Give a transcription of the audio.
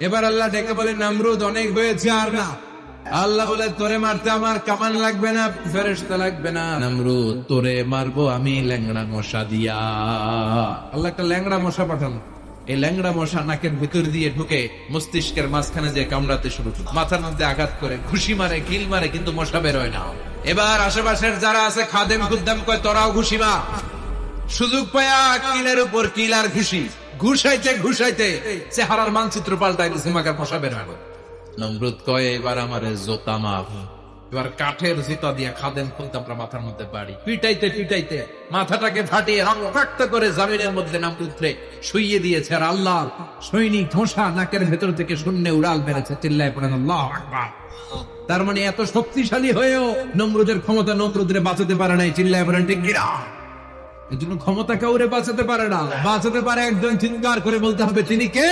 এবার আল্লাহ ডেকে বলে, নমরুদ অনেক হয়েছে আর না। আল্লাহ বলে, তোরে মারতে আমার কামান লাগবে না, ফেরেশতা লাগবে না, নমরুদ তোরে মারবো আমি ল্যাংড়া মশা দিয়া। আল্লাহ একটা ল্যাংড়া মশা পাঠানো। এই ল্যাংড়া মশা নাকের ভিতর দিয়ে ঢুকে মস্তিষ্কের মাঝখানে যে কামড়াতে শুরু করে, মাথার মধ্যে আঘাত করে, ঘুষি মারে, কিল মারে, কিন্তু মশা বেরোয় না। এবার আশেপাশের যারা আছে খাদেম খুদ্দাম কয়, তোরাও ঘুষি মার। সুযোগ পায়া কিলের উপর কিল আর ঘুষি, ঘুষাইতে ঘুষাইতে চেহারার মানচিত্র পাল্টাই দিছে, মাকার মশা বের হয়। নমরুদ কয়, এবার আমারে জোতা মাফ। এবার কাঠের জুতা দিয়ে খাদেম খুদ্দামরা মাথার মধ্যে বাড়ি পিটাইতে পিটাইতে মাথাটাকে ফাটিয়ে রক্তাক্ত করে জমিনের মধ্যে নমরুদরে শুইয়ে দিয়েছে। আর আল্লাহ সৈনিক ধোঁসা নাকের ভেতর থেকে শূন্যে উড়াল মেরেছে। চিল্লায় পড়েন আল্লাহু আকবার। তার মানে এত শক্তিশালী হয়েও নমরুদের ক্ষমতা নমরুদরে বাঁচাতে পারে নাই। চিল্লায় পড়েন ঠিক কিনা? এই জন্য ক্ষমতা কাউরে বাঁচাতে পারে না, বাঁচাতে পারে একজন। চিৎকার করে বলতে হবে, তিনি কে?